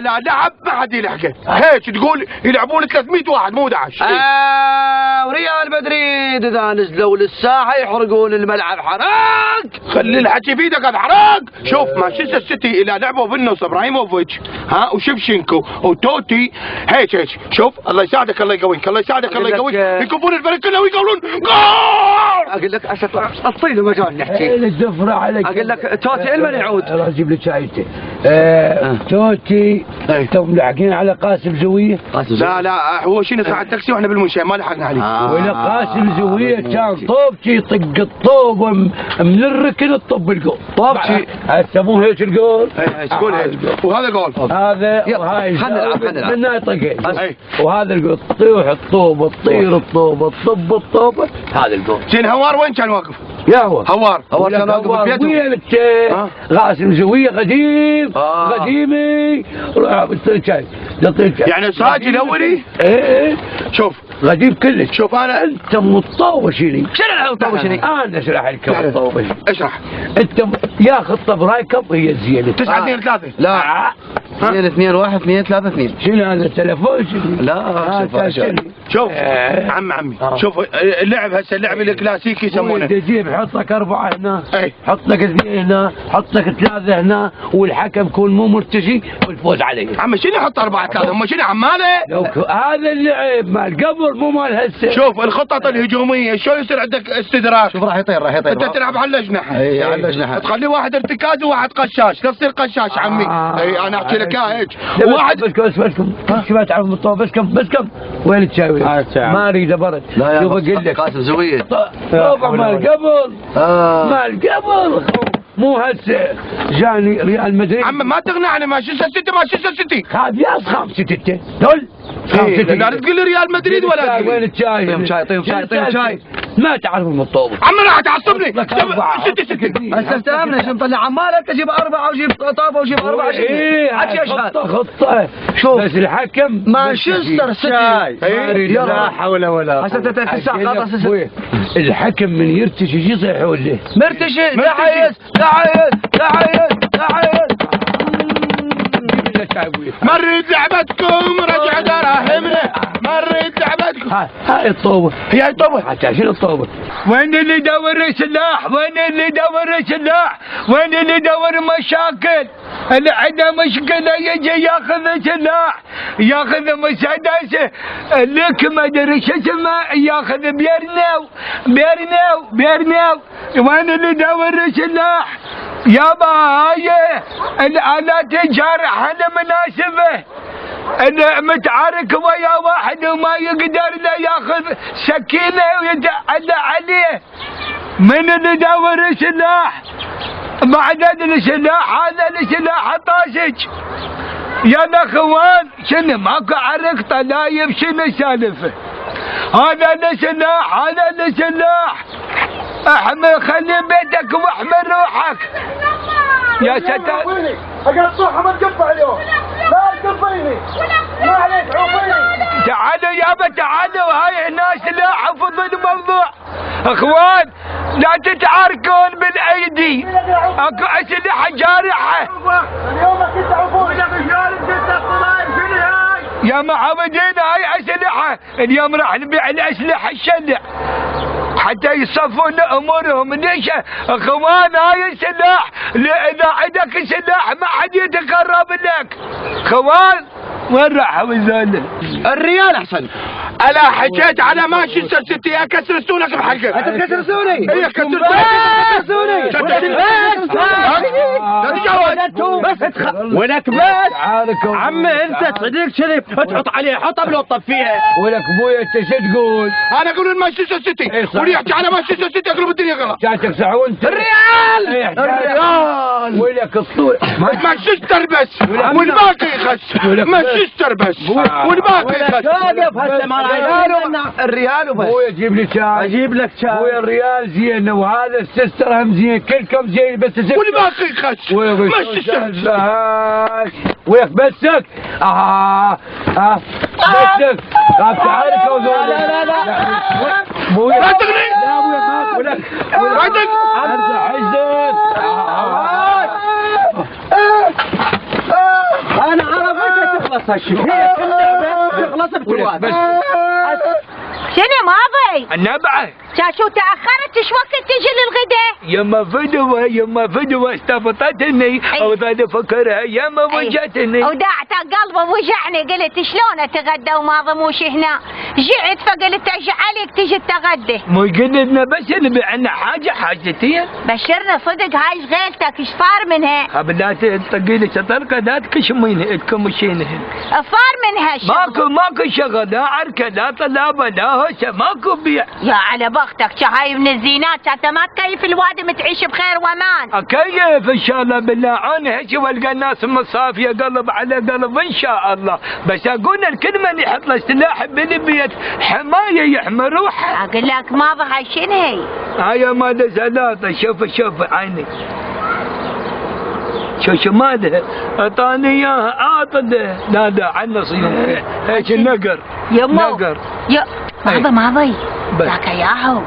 لا لعب ما حد يلحقه، هيك تقول يلعبون 300 واحد مو 11. وريال مدريد اذا نزلوا للساحه يحرقون الملعب حرق. خلي الحكي في ايدك حرق. شوف مانشستر سيتي اذا لعبوا بالنص ابراهيموفيتش وشفشنكو وتوتي هيك شوف الله يساعدك الله يقويك الله يساعدك الله يقويك يكبون الفريق كله ويقولون جول. اقول لك اعطيني مجال نحكي. الدفرة عليك. اقول لك توتي المن يعود. راح اجيب لك شايته. توتي توم لاحقين على قاسم زويه. لا هو شنو ساعة تاكسي واحنا بالمنشاه ما لحقنا عليه. ولا قاسم زويه كان طوبتي يطق الطوب من الركن الطب الجول. طوبتي هسه مو هيك الجول. تقول هيك وهذا جول. هذا وهاي خلنا نلعب من يطق وهذا الجول تطيح الطوبه تطير الطوبه تطب الطوبه هذا الجول. زين هوار وين كان واقف؟ يا هوار كان واقف ببيته. وين قاسم زويه قديم قديمي يعني ساجل الاولي. ايه شوف قديم كلش. شوف انا انت مطوشني. شنو المطوشني؟ انا اشرح لك المطوشني. اشرح. انت ياخذ برايكم هي الزينه 9 2 3. لا 2 2 1 2 3 2. شنو هذا التلفون شنو؟ لا شوف عمي شوف اللعب هسه اللعب الكلاسيكي يسمونه. تجيب حط لك 4 هنا اي حط لك 2 هنا حط لك 3 هنا والحكم يكون مو مرتشي والفوز عليه. عمي شنو يحط 4 3 هم شنو عماله؟ هذا اللعب مال قبل مو مال هسه. شوف الخطط الهجوميه شلون يصير عندك استدراك. شوف راح يطير انت تلعب على الاجنحه. اي على الاجنحه تخلي واحد ارتكاز وواحد قشاش نفس القشاش عمي. اي انا احكي لك اياها هيك. واحد بسكم ما تعرف المطوب بسكم وين تساوي؟ ما اريد برد. شوف اقول لك قاسم زويه طبعا مال قبل مال قبل مو هسه جاني ريال مدريد. عم ما تقنعني مانشستر سيتي هذا ياس 5-6 دول. لا تقول لي ريال مدريد ولا وين الشاي؟ طيب شاي طيب شاي ما تعرف المطوب. عم راح تعصبني. 6 هسه استلمنا شو نطلع عمالك اجيب 4 وجيب طابه وجيب 4 ايه خطه شوف بس الحكم مانشستر سيتي لا حول ولا هسه تسع الحكم من يرتش يجي يصيحون له مرتشي لعيس مريت لعبتكم رجع دراهمنا مريت لعبتكم. هاي الطوبه هي الطوبه. حتى شنو الطوبه؟ وين اللي يدور سلاح؟ وين اللي يدور سلاح؟ وين اللي يدور مشاكل؟ اللي عنده مشكله يجي ياخذ سلاح ياخذ مسدس لك ما ادري شو اسمه ياخذ بيرناو. وين اللي يدور سلاح؟ يابا هاي الآلات الجارحة المناسبة. أنا متعارك ويا واحد وما يقدر لا ياخذ سكينة ويتعدى عليه. من اللي يدور سلاح؟ بعد السلاح هذا السلاح طاشج. يا الاخوان شنو ماكو عرق طلايب شنو السالفة؟ هذا السلاح احمل خلي بيتك واحمل روحك. يا ستار اقطعها ما تقطع اليوم. لا تقطعيني ما عليك عوفيني. تعالوا يابا تعالوا هاي هنا سلاح وفضل الموضوع. اخوان لا تتعاركون بالايدي اكو اسلحه جارحه. اليوم كنت عفوني يا معودين هاي اسلحه. اليوم راح نبيع الاسلحه الشلع حتى يصفون امورهم. ليش اخوان هاي السلاح اذا عندك سلاح ما حد يتقرب لك. اخوان وين راحوا هذول؟ الريال احسن. انا حكيت على مانشستر سيتي اكسر سونك بحلقك. انت تكسرسوني. اي كسرسوني. بس ولك بس عمي انت صديق شريف تحط عليه حطها بلو طفيها. ولك ابويا انت شو تقول؟ انا اقول مانشستر سيتي واللي يحكي على مانشستر سيتي اقلب الدنيا غلط. جاتك سعون الريال ولك الطول مانشستر بس والباقي يخس. مانشستر بس والباقي يخس. الريال وبس. ابويا جيب لي شاي. اجيب لك شاي. ابويا الريال زين وهذا السستر هم زين كلكم زين بس والباقي يخس. مانشستر وياك بسك بسك تعارك وذول. لا ابويا لا تغني. لا ابويا ما ولك ارجع عزت. انا عرفت خلاص هالشيء تخلص بتواد. شنو ماضي؟ النبعة شو تأخرت ايش وقت تجي للغدا؟ يما فدوة استفطتني وظل افكرها يما وجعتني. ودعت قلبه وجعني قلت شلون اتغدى وماضي موش هنا؟ جعت فقلت ايش عليك تجي تتغدى؟ مو قلنا بس نبي عنا حاجتين. بشرنا صدق هاي شغلتك ايش صار منها؟ لا تطقي لي شطرقة لا تكشمين تكمشينهن. صار منها شغل؟ ماكو شغل لا عركة لا طلابة لا هسه ماكو بيع. يا على بختك هاي من الزينات حتى ما تكيف الوادم تعيش بخير وامان. اكيف ان شاء الله بالله انا هيك والقى الناس مصافيه قلب على قلب ان شاء الله بس اقول الكل من يحط له سلاح بالبيت حمايه يحمي روحه. اقول لك ماضي هاي شنو هي؟ هاي مال زلاطه شوف عيني شو مالها اعطاني اياها اعطده لا عنا صيون هيك النقر نقر يا ماضي ذاك ياهو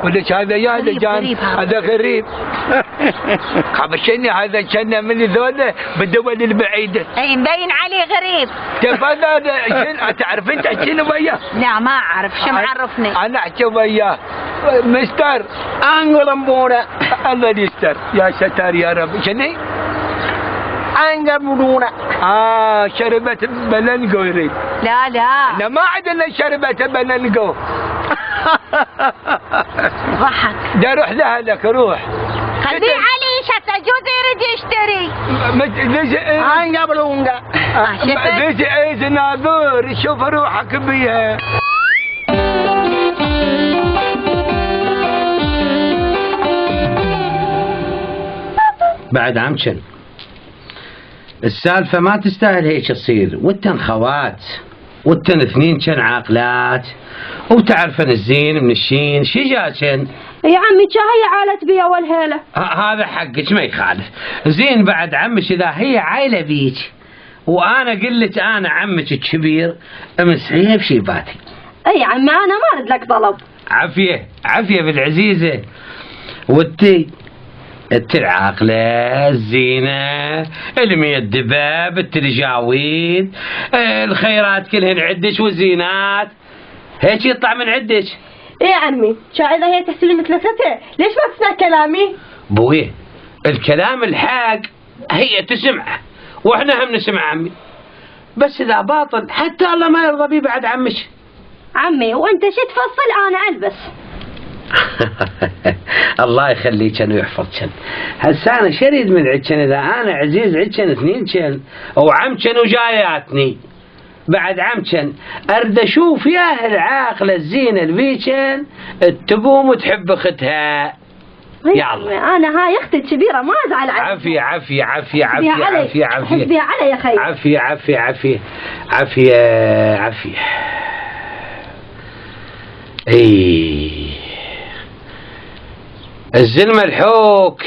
وليش هذا يا جان هذا غريب خبشني هذا كان من ذولا بالدول البعيده. اي مبين عليه غريب. كيف هذا شنو تعرف انت شنو وياه؟ لا ما اعرف شو معرفني. انا احكي وياه مستر انغرمبونا الله يستر يا ستار يا رب. شنو؟ انغرمبونا شربت بلنقو يريد. لا انا ما عندنا شربت بلنقو. ضحك. دا روح لك روح. خليه علي حتى جوزي يريد يشتري. انغرمبونا ذيك ايز ناظور شوف روحك بيها. بعد عمشن السالفة ما تستاهل هيك تصير. وانتن خوات وانتن اثنين كان عاقلات وتعرفن الزين من الشين شجاكن. يا عمي هي عالت بيا والهيلة. هذا حقك ما يخالف. زين بعد عمش اذا هي عايلة بيك وانا قلت انا عمك الكبير امسحيها بشيباتي. اي عمي انا ما ارد لك طلب. عافية بالعزيزة. وانتي العاقلة الزينة المية الدباب الترجاويد الخيرات كلهن عدش والزينات هيك يطلع من عدش. ايه عمي اذا هي تحسن مثل ستة ليش ما تسمع كلامي؟ بويه الكلام الحق هي تسمعه واحنا هم نسمع عمي بس اذا باطل حتى الله ما يرضى بيه بعد عمش. عمي وانت شو تفصل انا البس. الله يخليك ويحفظك. هسه انا شريد من عدشن اذا انا عزيز عدشن اثنين شن وعمشن وجاياتني بعد عمشن ارد اشوف ياه العاقله الزينه البيشن تقوم وتحب اختها. يلا انا هاي اختي الكبيره ما ازعل عليها. عافيه حسبي علي يا خي. عافيه اي الزلمة الحوك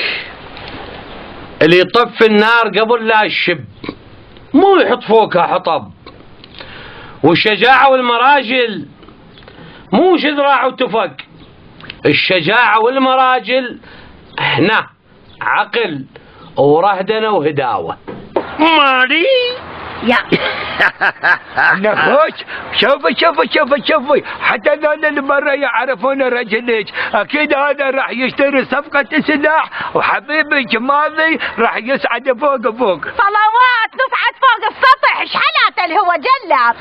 اللي يطفي النار قبل لا يشب مو يحط فوقها حطب. والشجاعة والمراجل مو شذراع وتفق. الشجاعة والمراجل هنا عقل ورهدنة وهداوة. ماري يا نخوش شوفي حتى ذول اللي برا يعرفون رجلك اكيد هذا راح يشتري صفقة سلاح وحبيبك ماضي راح يصعد فوق صلوات نصعد فوق السطح ايش حالاته اللي هو جلاب.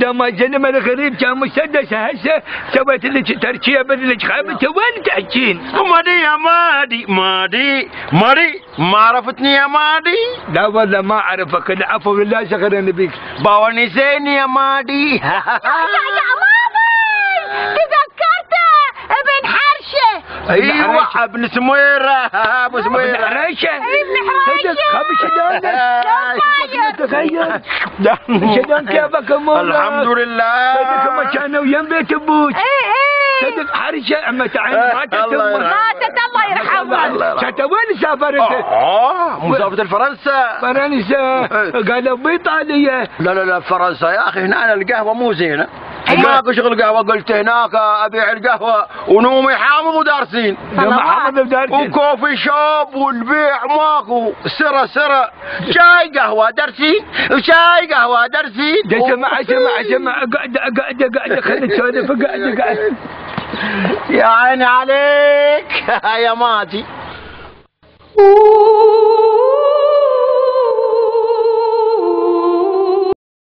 لما الزلمة الغريب كان مسدس هسه سويت لك تركية بدلك خابته وين تحكين؟ ماري يا ماري ما عرفتني يا ماري؟ لا والله ما اعرفك العفو بالله شغلني بيك. باونسيني يا ماري. يا ماضي تذكرته ابن حرشة. ايوه ابن سميرة ابو سميرة. ابن حريشة. ابن حريشة. خبش تغير. شلون كيفك امورك؟ الحمد لله. صدق ما كانوا يم بيت ابوك. صدق حريشة اما تعين ماتت الله يرحمها. شتا وين سافرت؟ مسافة فرنسا. فرنسا قالوا بإيطاليا. لا فرنسا يا اخي هنا القهوة مو زينة. ماكو شغل قهوه، قلت هناك ابيع القهوه ونومي حامض ودارسين. حامض ودارسين وكوفي شوب والبيع ماكو، سرة شاي قهوه درسين وشاي قهوه درسين. سمع قاعد خلي تسولف قاعد. يا عيني عليك يا ماتي.